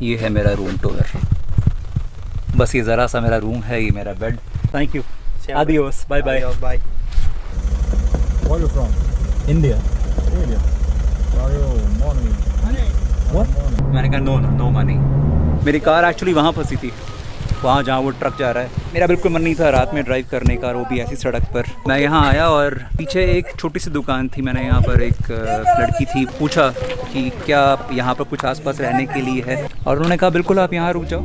ये है मेरा रूम टूर। बस ये ज़रा सा मेरा रूम है, ये मेरा बेड। थैंक यू, आदियोस, bye bye. Bye. Where are you from? India. India. Are you money? What? मैंने कहा नो मनी। मेरी कार एक्चुअली वहाँ फंसी थी, वहाँ जहाँ वो ट्रक जा रहा है। मेरा बिल्कुल मन नहीं था रात में ड्राइव करने का, वो भी ऐसी सड़क पर। मैं यहाँ आया और पीछे एक छोटी सी दुकान थी। मैंने यहाँ पर एक लड़की थी, पूछा कि क्या यहाँ पर कुछ आसपास रहने के लिए है, और उन्होंने कहा बिल्कुल आप यहाँ रुक जाओ।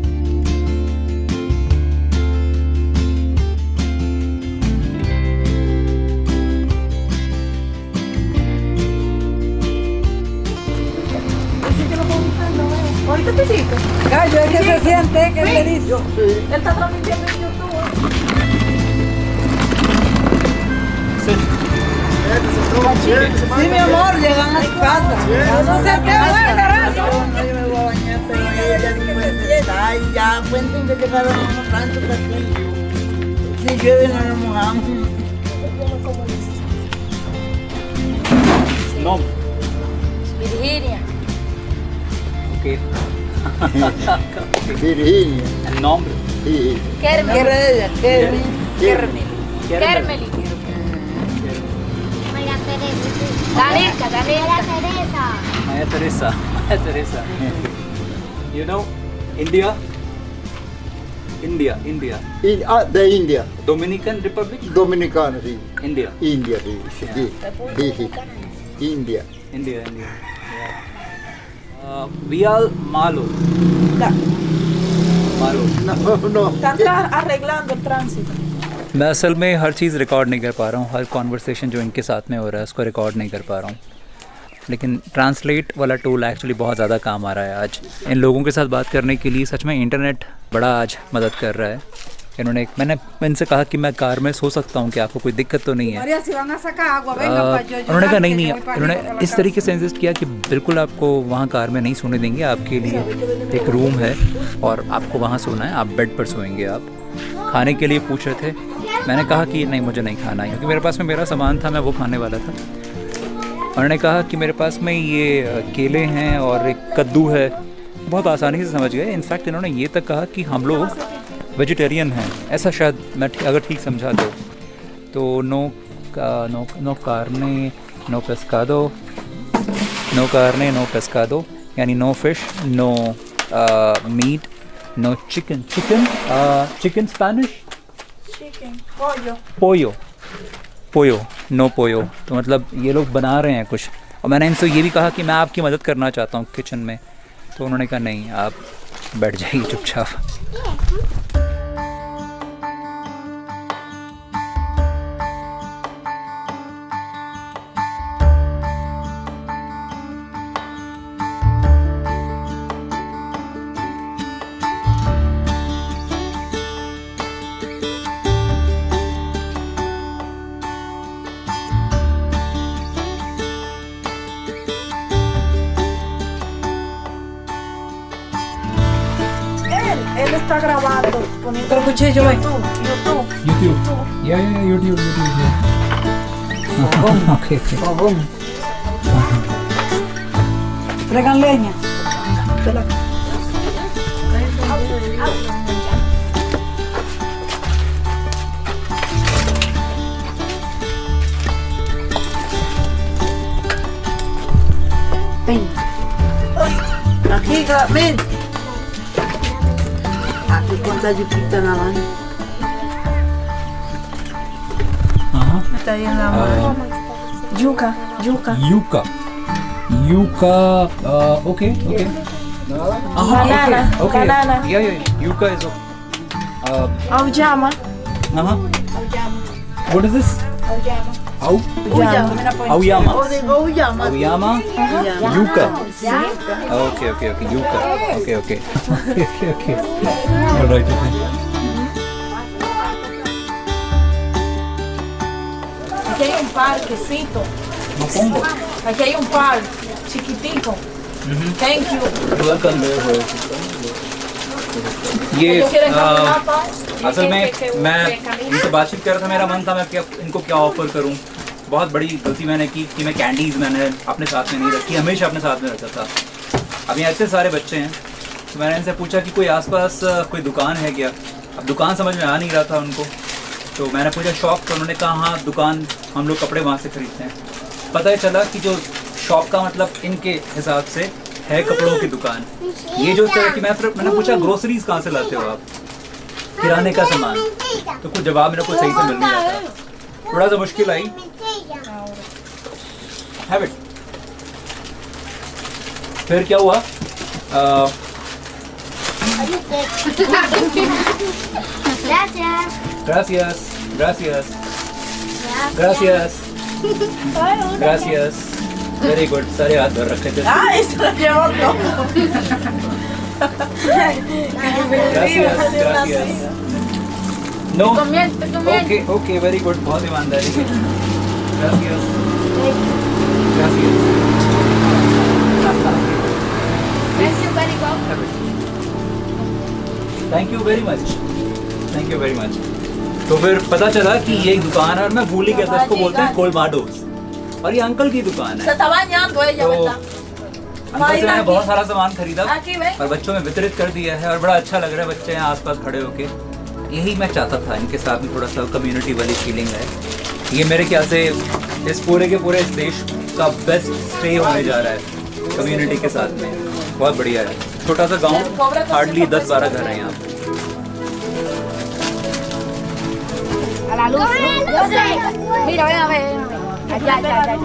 Ahorita te digo. Gallo, es que se siente, que te dice. Él está transmitiendo en YouTube. Sí, mi amor, llegan a su casa. No se te va a carajo. Yo me voy a bañar, pero ella dice que se sienta. Ay, ya, cuenten que llegaron unos tantos aquí. Si llueve, no nos mojamos. No. Virginia. Okay. Virginia. El nombre. Sí. Kermeli. Kermeli. Kermeli. María Teresa. Danica. Maya Teresa. You know India? The India. Dominican Republic? Dominicana, sí. India. India, sí. Sí. India. Vial Malo. No. Están arreglando el tránsito. मैं असल में हर चीज़ record नहीं कर पा रहा हूँ, हर conversation जो इनके साथ में हो रहा है उसको रिकॉर्ड नहीं कर पा रहा हूँ, लेकिन ट्रांसलेट वाला टूल एक्चुअली बहुत ज़्यादा काम आ रहा है आज इन लोगों के साथ बात करने के लिए। सच में इंटरनेट बड़ा आज मदद कर रहा है। मैंने इनसे कहा कि मैं कार में सो सकता हूँ, कि आपको कोई दिक्कत तो नहीं है। उन्होंने कहा नहीं, उन्होंने इस तरीके से इंसिस्ट किया कि बिल्कुल आपको वहाँ कार में नहीं सोने देंगे, आपके लिए एक रूम है और आपको वहाँ सोना है, आप बेड पर सोएंगे। आप खाने के लिए पूछ रहे थे, मैंने कहा कि नहीं मुझे नहीं खाना है, क्योंकि मेरे पास में मेरा सामान था, मैं वो खाने वाला था। उन्होंने कहा कि मेरे पास में ये केले हैं और एक कद्दू है, बहुत आसानी से समझ गए। इनफैक्ट इन्होंने ये तक कहा कि हम लोग वेजिटेरियन हैं, ऐसा शायद मैं अगर ठीक समझा तो नो कार्ने नो पेस्कादो, यानी no fish, no meat, no chicken Spanish पोयो, नो पोयो। तो मतलब ये लोग बना रहे हैं कुछ, और मैंने इनसे ये भी कहा कि मैं आपकी मदद करना चाहता हूँ किचन में, तो उन्होंने कहा नहीं आप बैठ जाइए चुपचाप। Él está grabando, poniendo el cuchillo en YouTube. YouTube. Okay. Fogón. Fregan leña. Ven. Aquí, ven. Aquí cuánta yuquita nada más. Está ahí en la mano. Yuca. Okay. Banana. Yeah. Yuca is Auyama. What is this? Auyama. Yuca. Okay. Yuca. Okay. All right. Aquí hay un parquecito. Aquí hay un parque chiquitico. Thank you. ये ¿Ellos quieren caminar, pa? असल में मैं इनसे बातचीत कर रहा था, मेरा मन था मैं इनको क्या ऑफर करूं। बहुत बड़ी गलती मैंने की कि मैं कैंडीज़ मैंने अपने साथ में नहीं रखी, हमेशा अपने साथ में रखा था। अब यहाँ इतने सारे बच्चे हैं, तो मैंने इनसे पूछा कि कोई आसपास कोई दुकान है क्या। अब दुकान समझ में आ नहीं रहा था उनको, तो मैंने पूछा शॉप, तो उन्होंने कहा हाँ दुकान, हम लोग कपड़े वहाँ से खरीदते हैं। पता ही चला कि जो शॉप का मतलब इनके हिसाब से है कपड़ों की दुकान। ये जो तरह की मैंने पूछा ग्रोसरीज कहाँ से लाते हो आप, किराने का सामान, तो कुछ जवाब मेरे को सही से मिल नहीं रहा था, थोड़ा सा मुश्किल आई। Have it. फिर क्या हुआ? Gracias. Gracias. Gracias. Gracias. Very good. सारे हाथ भर रखे थे। Ay, se lo llevó todo. Gracias. Gracias. No. Okay. Okay. Very good. बहुत ईमानदारी की। Gracias. Gracias. Thank you very much. Thank you very much. तो फिर पता चला कि ये एक दुकान है और मैं भूल ही गया था, इसको बोलते हैं कोलमाडोस, और ये अंकल की दुकान Se है। está bañando ella, तो ¿verdad? अंकल से मैंने बहुत सारा सामान खरीदा Aquí ve. और बच्चों में वितरित कर दिया है, और बड़ा अच्छा लग रहा है बच्चे यहाँ आसपास खड़े होके। यही मैं चाहता था, इनके साथ में थोड़ा सा कम्युनिटी वाली फीलिंग है। ये मेरे ख्याल से इस पूरे के पूरे इस देश का बेस्ट स्टे होने जा रहा है कम्युनिटी के साथ में। बहुत बढ़िया है, छोटा सा गांव, हार्डली 10-12 घर हैं यहाँ पे। A la luz. Mira, ven a ver. Allá, allá, allá.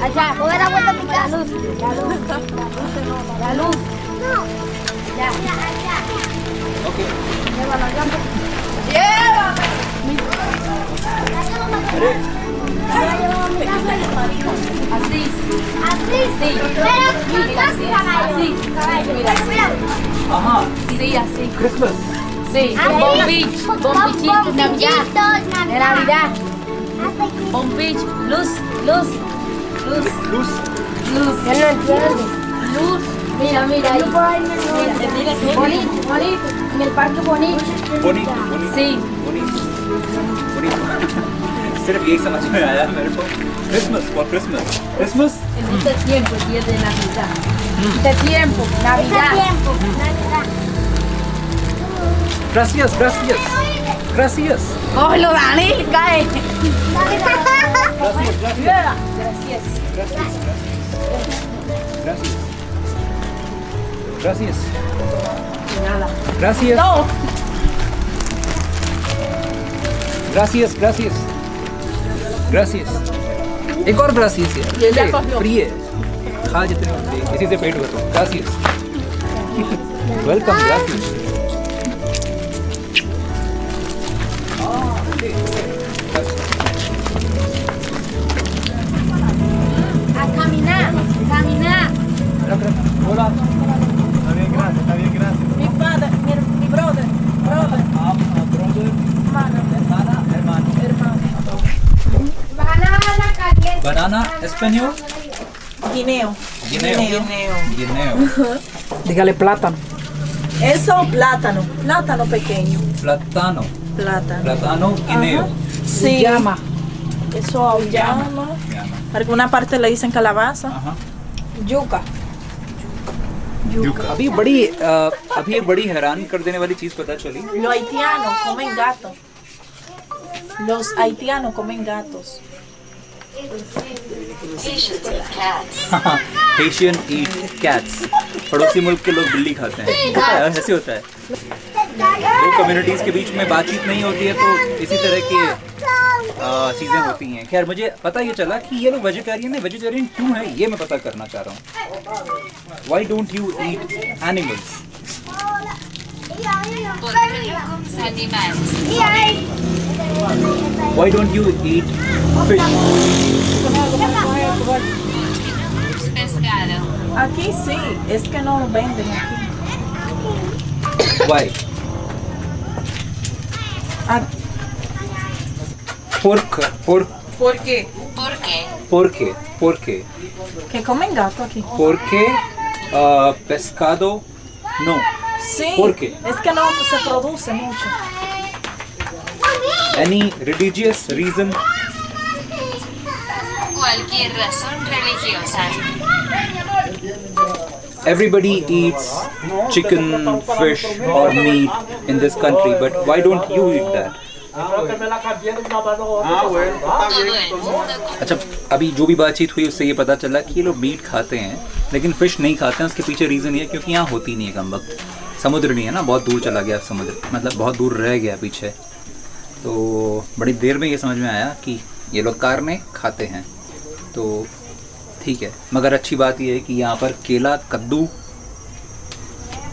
Allá, voy a dar vuelta a mi casa. La luz. La luz. Ya. Okay Llévalo, llévalo. Así. Así. Sí. Mira, así. Así. Mira, así. हाँ Sí, así. Christmas Sí. Bombich. Bombichito. Navidad. De Navidad. Bombich. Luz. Luz. Luz. लूस Luz. Él no entiende. Luz. Mira, mira ahí. Mira, bonito, bonito. En el parque bonito. bonito bonito Sí. bonito bonito सिर्फ यही समझ में आया मेरे को। Christmas for Christmas Christmas En este tiempo, el día de Navidad. Este tiempo, Navidad. gracias gracias gracias Cógelo, Dani, cae. gracias gracias Gracias. gracias gracias Nada. gracias No. gracias gracias gracias एक और gracias यार, ये क्या कहो? Free है, खा जितने होते हैं, इसी से पेट भरो। gracias welcome gracias A caminar, caminar. Hola. Está bien, gracias. Mi father, mi brother, brother, Brother, hermano. Banana caliente. Banana, español. guineo. Guineo. Dígale plátano. Eso es plátano, plátano pequeño. Platano. Plátano. Guineo. Sí. Llama. Eso llama. Alguna parte le dicen calabaza. Ajá. Yuca. अभी एक बड़ी हैरान कर देने वाली चीज पता चली। Los haitianos comen gatos. Los haitianos comen gatos. Haitian eat cats. पड़ोसी मुल्क के लोग बिल्ली खाते हैं। होता है, ऐसे होता है। दो कम्युनिटीज के बीच में बातचीत नहीं होती है तो इसी तरह की चीजें होती हैं। खैर मुझे पता ये चला कि ये लोग वेजिटेरियन है। वेजिटेरियन क्यों है ये मैं पता करना चाह रहा हूँ। Why don't you eat animals? Why don't you eat fish? Aquí sí, es que no lo venden aquí. Why? Ah, ¿Por qué? ¿Por qué? ¿Por qué? Que comen gato aquí. Porque pescado no. Sí. ¿Por qué? Es que no se produce mucho. Any religious reason? Cualquier razón religiosa. everybody eats chicken, fish or meat in this country, but why don't you eat that? अच्छा, अभी जो भी बातचीत हुई उससे ये पता चला कि ये लोग मीट खाते हैं लेकिन फ़िश नहीं खाते हैं। उसके पीछे रीज़न ये क्योंकि यहाँ होती नहीं है कम वक्त, समुद्र नहीं है ना, बहुत दूर चला गया समुद्र, मतलब बहुत दूर रह गया पीछे। तो बड़ी देर में ये समझ में आया कि ये लोग कारने खाते हैं, तो ठीक है। मगर अच्छी बात ये है कि यहाँ पर केला, कद्दू,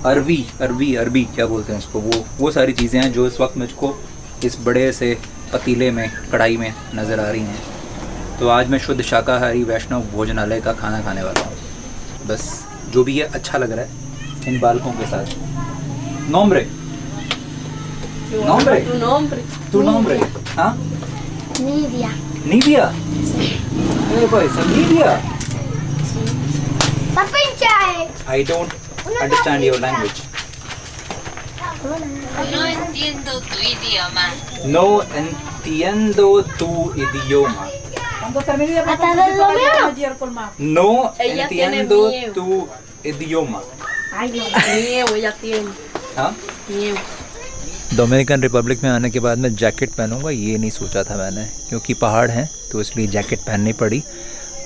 अरबी क्या बोलते हैं उसको, वो सारी चीज़ें हैं जो इस वक्त मुझको इस बड़े से पतीले में, कढ़ाई में नज़र आ रही हैं। तो आज मैं शुद्ध शाकाहारी वैष्णव भोजनालय का खाना खाने वाला हूँ। बस जो भी है अच्छा लग रहा है इन बालकों के साथ। नोम्ब्रे तू नोम्ब्रे हाँ Nidia. नीबिया भाई सब नीबिया। Sapinchai. I don't understand your language. No entiendo tu idioma. No entiendo tu idioma. Cuando termine de Hasta del gobierno. ayer colmado. No Ella tiene entiendo miedo. tu idioma. Ay, Dios. Miedo, ella tiene हाँ? miedo. Dominican Republic में आने के बाद मैं jacket पहनूंगा ये नहीं सोचा था मैंने, क्योंकि पहाड़ हैं तो इसलिए जैकेट पहननी पड़ी।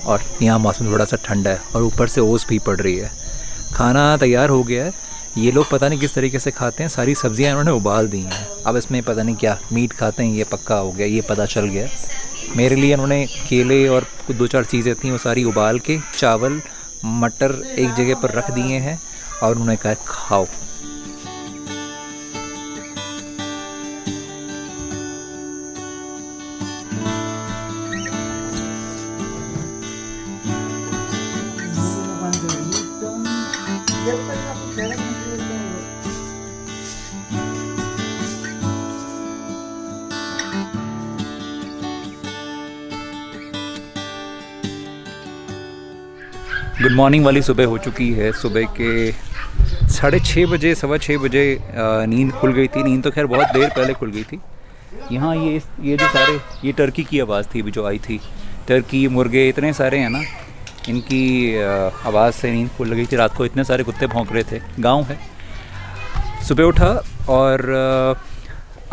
और यहाँ मौसम थोड़ा सा ठंडा है और ऊपर से ओस भी पड़ रही है। खाना तैयार हो गया है। ये लोग पता नहीं किस तरीके से खाते हैं, सारी सब्जियां इन्होंने उबाल दी हैं। अब इसमें पता नहीं क्या मीट खाते हैं, ये पक्का हो गया, ये पता चल गया। मेरे लिए इन्होंने केले और कुछ 2-4 चीज़ें थी वो सारी उबाल के, चावल मटर एक जगह पर रख दिए हैं और उन्होंने कहा खाओ। गुड मॉर्निंग वाली सुबह हो चुकी है। सुबह के 6:30 बजे, 6:15 बजे नींद खुल गई थी। नींद तो खैर बहुत देर पहले खुल गई थी। यहाँ ये जो सारे ये टर्की की आवाज़ थी अभी जो आई थी। टर्की, मुर्गे इतने सारे हैं ना, इनकी आवाज़ से नींद खुल गई थी। रात को इतने सारे कुत्ते भौंक रहे थे। गांव है। सुबह उठा और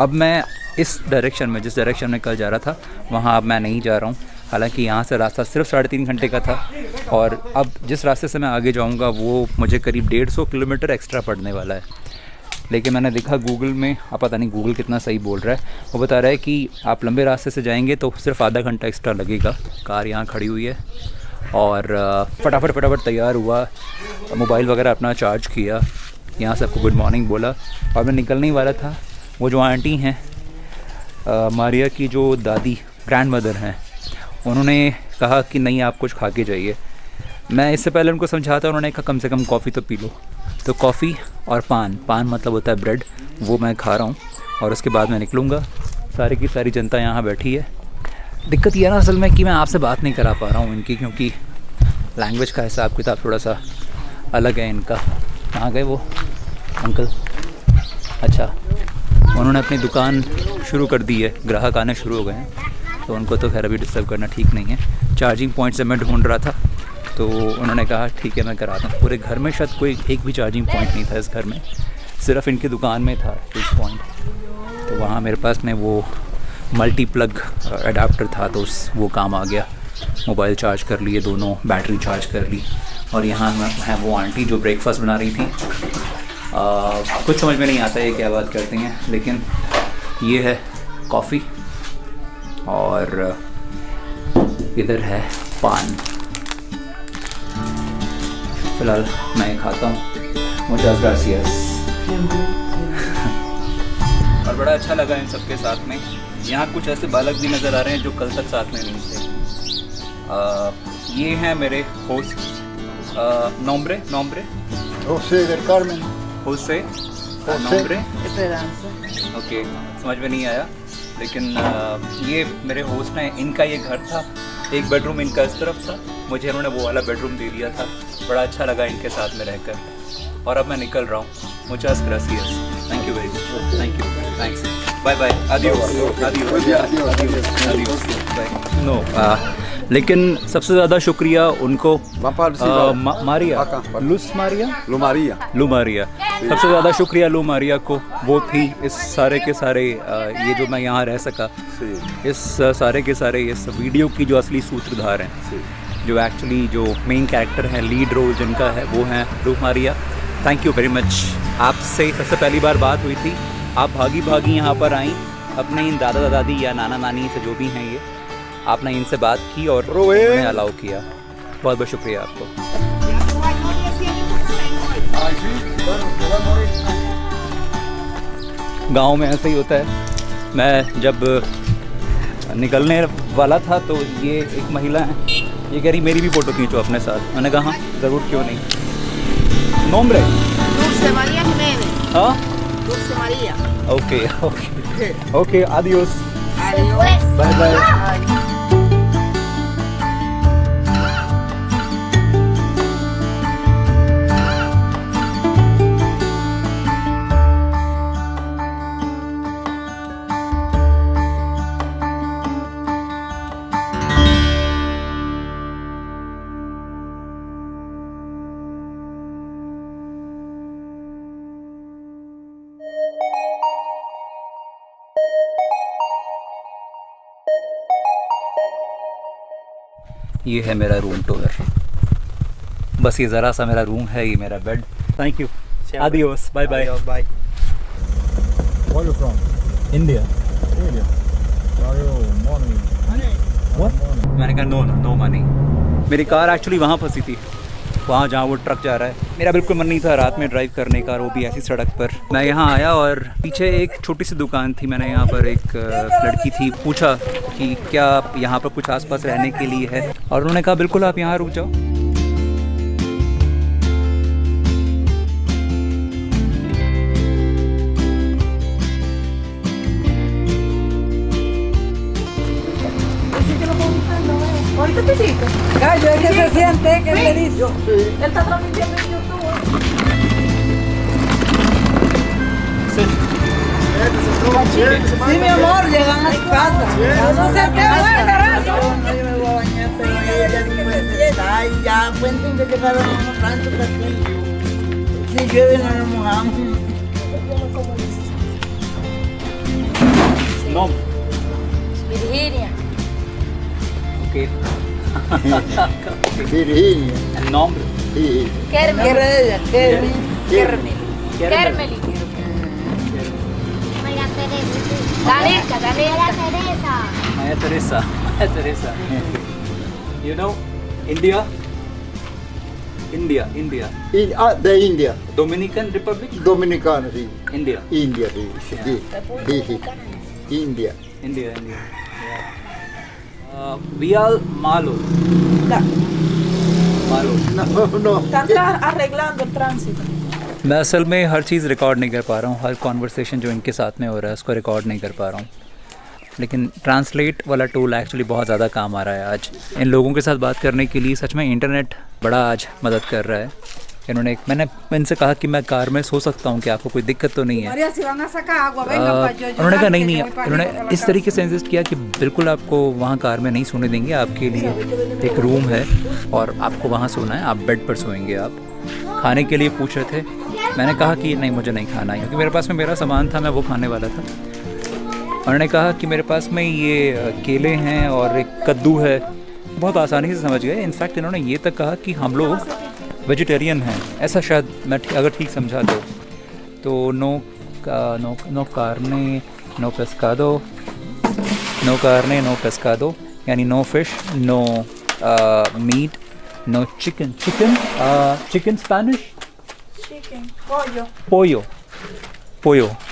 अब मैं इस डायरेक्शन में, जिस डायरेक्शन में कल जा रहा था वहाँ अब मैं नहीं जा रहा हूँ। हालांकि यहाँ से रास्ता सिर्फ 3.5 घंटे का था और अब जिस रास्ते से मैं आगे जाऊँगा वो मुझे करीब 150 किलोमीटर एक्स्ट्रा पड़ने वाला है। लेकिन मैंने देखा गूगल में, अब पता नहीं गूगल कितना सही बोल रहा है, वो बता रहा है कि आप लंबे रास्ते से जाएंगे तो सिर्फ आधा घंटा एक्स्ट्रा लगेगा। कार यहाँ खड़ी हुई है और फटाफट तैयार हुआ, मोबाइल वगैरह अपना चार्ज किया, यहाँ सबको गुड मॉर्निंग बोला और मैं निकलने ही वाला था। वो जो आंटी हैं, मारिया की जो दादी, ग्रैंड मदर हैं, उन्होंने कहा कि नहीं आप कुछ खा के जाइए। मैं इससे पहले उनको समझाता, उन्होंने कहा कम से कम कॉफ़ी तो पी लो। तो कॉफ़ी और पान मतलब होता है ब्रेड, वो मैं खा रहा हूँ और उसके बाद मैं निकलूँगा। सारी की सारी जनता यहाँ बैठी है। दिक्कत यह है ना असल में कि मैं आपसे बात नहीं करा पा रहा हूँ इनकी, क्योंकि लैंग्वेज का हिसाब किताब थोड़ा सा अलग है इनका। कहाँ गए वो अंकल? अच्छा, उन्होंने अपनी दुकान शुरू कर दी है, ग्राहक आने शुरू हो गए हैं, तो उनको तो खैर अभी डिस्टर्ब करना ठीक नहीं है। चार्जिंग पॉइंट से मैं ढूंढ रहा था तो उन्होंने कहा ठीक है मैं कराता हूँ। पूरे घर में शायद कोई एक भी चार्जिंग पॉइंट नहीं था इस घर में, सिर्फ इनकी दुकान में था एक पॉइंट। तो वहाँ मेरे पास में वो मल्टी प्लग अडाप्टर था तो वो काम आ गया। मोबाइल चार्ज कर लिए, दोनों बैटरी चार्ज कर ली। और यहाँ है वो आंटी जो ब्रेकफास्ट बना रही थी। कुछ समझ में नहीं आता है क्या बात करती हैं, लेकिन ये है कॉफ़ी और इधर है पान। फिलहाल मैं खाता हूँ। मुझे ग्रासियस। और बड़ा अच्छा लगा इन सबके साथ में। यहाँ कुछ ऐसे बालक भी नज़र आ रहे हैं जो कल तक साथ में नहीं थे। ये हैं मेरे होस्ट, नोम्ब्रे José del Carmen. होसे नोम्ब्रे। ओके, समझ में नहीं आया, लेकिन ये मेरे होस्ट हैं। इनका ये घर था, एक बेडरूम इनका इस तरफ था, मुझे इन्होंने वो वाला बेडरूम दे दिया था। बड़ा अच्छा लगा इनके साथ में रहकर। और अब मैं निकल रहा हूँ। मुचास ग्रासियस। Thank you very much. Thank you, thanks, bye bye, आदियोस, आदियोस, आदियोस, बाय। नो, लेकिन सबसे ज़्यादा शुक्रिया उनको Maria Acá. लुस Maria Lo María. लू मारिया, सबसे ज़्यादा शुक्रिया लू मारिया को। वो थी इस सारे के सारे ये जो मैं यहाँ रह सका, Sí. इस सारे के सारे इस वीडियो की जो असली सूत्रधार हैं, Sí. जो एक्चुअली जो मेन कैरेक्टर हैं, लीड रोल जिनका है, वो हैं लू Maria. Thank you very much. आपसे सबसे पहली बार बात हुई थी, आप भागी भागी यहाँ पर आई, अपने इन दादा दादी या नाना नानी से जो भी हैं ये, आपने इनसे बात की और उन्हें अलाउ किया। बहुत बहुत शुक्रिया आपको। गांव में ऐसे ही होता है। मैं जब निकलने वाला था तो ये एक महिला है, ये कह रही मेरी भी फ़ोटो खींचो अपने साथ। मैंने कहा हाँ ज़रूर, क्यों नहीं। नोम्ब्रे Dulce María Jiménez. हाँ, Dulce María. Okay okay okay, आदियोस, Adiós. Bye bye. ये है मेरा रूम टूर। बस ये ज़रा सा मेरा रूम है, ये मेरा बेड। थैंक यू, आदियोस, bye bye. Bye. Where are you from? India. India. Are you morning? मैंने कहा नो मनी। मेरी कार एक्चुअली वहाँ फंसी थी, वहाँ जहाँ वो ट्रक जा रहा है। मेरा बिल्कुल मन नहीं था रात में ड्राइव करने का, वो भी ऐसी सड़क पर। मैं यहाँ आया और पीछे एक छोटी सी दुकान थी। मैंने यहाँ पर एक लड़की थी, पूछा कि क्या यहाँ पर कुछ आसपास रहने के लिए है, और उन्होंने कहा बिल्कुल आप यहाँ रुक जाओ। Ahorita te digo. Gallo, es que se siente, que te dice. Él está transmitiendo en YouTube. Sí, mi amor, llegan a su casa. No se te va a agarrar. Yo me voy a bañar, pero ella no puede estar. Ay, ya, cuenten que llegaron unos tantos aquí. Si llueve, no nos mojamos. No Virginia. Okay Virginia. नॉम्ब्रे Sí. ¿Qué Kermel. era ella? Kermel. Kermeli. María Teresa. Danica, Danica. Teresa. Maya Teresa you know India De India. Dominican Republic, Dominicana, sí. India India, sí. Sí. Sí. India. we are Malo. No. Están arreglando el tránsito. मैं असल में हर चीज़ record नहीं कर पा रहा हूँ, हर conversation जो इनके साथ में हो रहा है उसको रिकॉर्ड नहीं कर पा रहा हूँ, लेकिन ट्रांसलेट वाला टूल एक्चुअली बहुत ज़्यादा काम आ रहा है आज इन लोगों के साथ बात करने के लिए। सच में इंटरनेट बड़ा आज मदद कर रहा है। मैंने इनसे कहा कि मैं कार में सो सकता हूँ, कि आपको कोई दिक्कत तो नहीं है। María, si van a sacar agua, vengan para yo. उन्होंने कहा नहीं, उन्होंने इस तरीके से इंसिस्ट किया कि बिल्कुल आपको वहाँ कार में नहीं सोने देंगे, आपके लिए एक रूम है और आपको वहाँ सोना है, आप बेड पर सोएंगे। आप खाने के लिए पूछ रहे थे, मैंने कहा कि नहीं मुझे नहीं खाना है, क्योंकि मेरे पास में मेरा सामान था, मैं वो खाने वाला था। उन्होंने कहा कि मेरे पास में ये केले हैं और एक कद्दू है, बहुत आसानी से समझ गए। इनफैक्ट इन्होंने ये तक कहा कि हम लोग वेजिटेरियन हैं, ऐसा शायद मैं अगर ठीक समझा तो नो कार्ने नो पेस्कादो, यानी no fish, no meat, no chicken Spanish पोयो,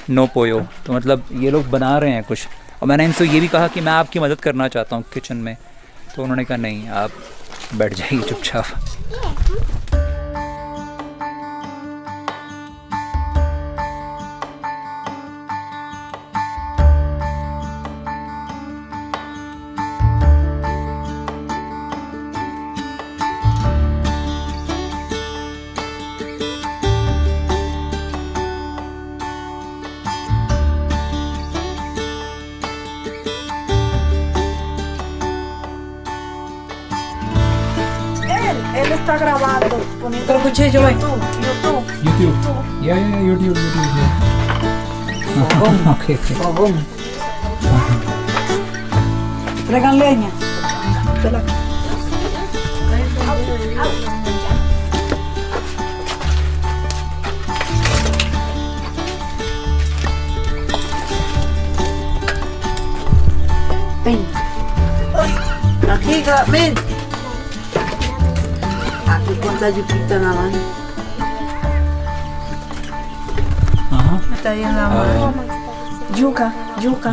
नो पोयो। तो मतलब ये लोग बना रहे हैं कुछ, और मैंने इनसे ये भी कहा कि मैं आपकी मदद करना चाहता हूँ किचन में, तो उन्होंने कहा नहीं आप बैठ जाइए चुपचाप। Él está grabando, poniendo. Pero escuché yo YouTube. YouTube. Yeah, YouTube. Okay. Fogón. Traigan leña. Aquí, ven. Aquí cuánta yupita en la mano. Está ahí en la mano. Yuca. Yuca.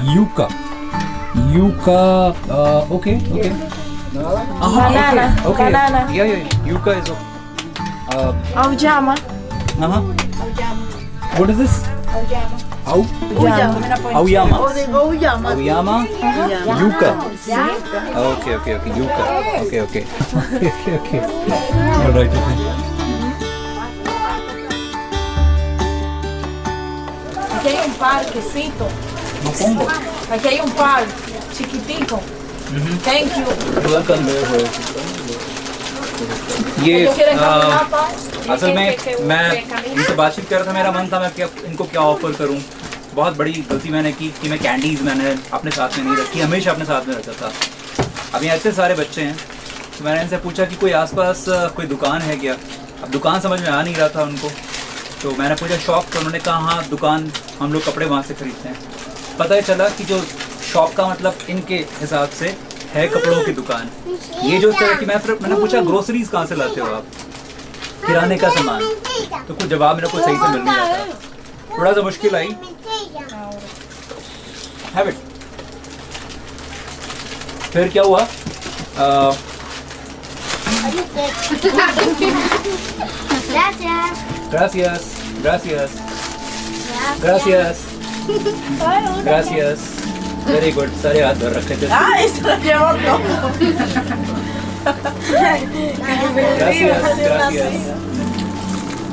Okay. Banana. Okay. Banana. Yeah. Yuca is. Auyama. What is this? Auyama. Auyama. Yuca. Okay. Yuca. Okay. All right. Aquí hay un parquecito. Aquí hay un parque chiquitico. Thank you. ये Ellos quieren caminar, pa. असल में मैं इनसे बातचीत कर रहा था, मेरा मन था मैं इनको क्या ऑफर करूं। बहुत बड़ी गलती मैंने की कि मैं कैंडीज़ मैंने अपने साथ में नहीं रखी, हमेशा अपने साथ में रखता था। अब यहाँ इतने सारे बच्चे हैं तो मैंने इनसे पूछा कि कोई आसपास कोई दुकान है क्या। अब दुकान समझ में आ नहीं रहा था उनको, तो मैंने पूछा शॉप, तो उन्होंने कहा हाँ दुकान, हम लोग कपड़े वहाँ से खरीदते हैं। पता ही चला कि जो शॉप का मतलब इनके हिसाब से है कपड़ों की दुकान। ये जो तरह की मैंने पूछा ग्रोसरीज कहाँ से लाते हो आप, किराने का सामान, तो कुछ जवाब मेरे को सही से मिल नहीं रहा था, थोड़ा सा मुश्किल आई। Have it. फिर क्या हुआ? Gracias. Very good. सारे हाथ भर रखे थे। Ay, se lo llevó todo. Gracias.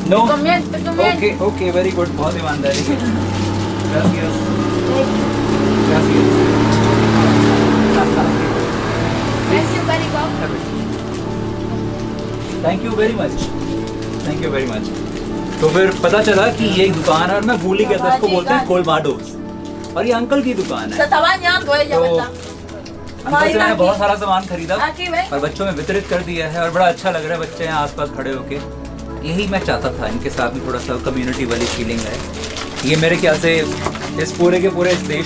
No. Comiente. Okay. Very good. बहुत ईमानदारी से। Gracias. Thank you very much. तो फिर पता चला कि ये एक दुकान है और मैं भूल ही गया था, इसको बोलते हैं कोलमाडोस, और ये अंकल की दुकान Se है। está bañando ella, तो ¿verdad? अंकल से मैंने बहुत सारा सामान खरीदा Aquí ve. और बच्चों में वितरित कर दिया है और बड़ा अच्छा लग रहा है, बच्चे यहाँ आसपास खड़े होके। यही मैं चाहता था, इनके साथ में थोड़ा सा कम्युनिटी वाली फीलिंग है। ये मेरे ख्याल से इस पूरे के पूरे इस देश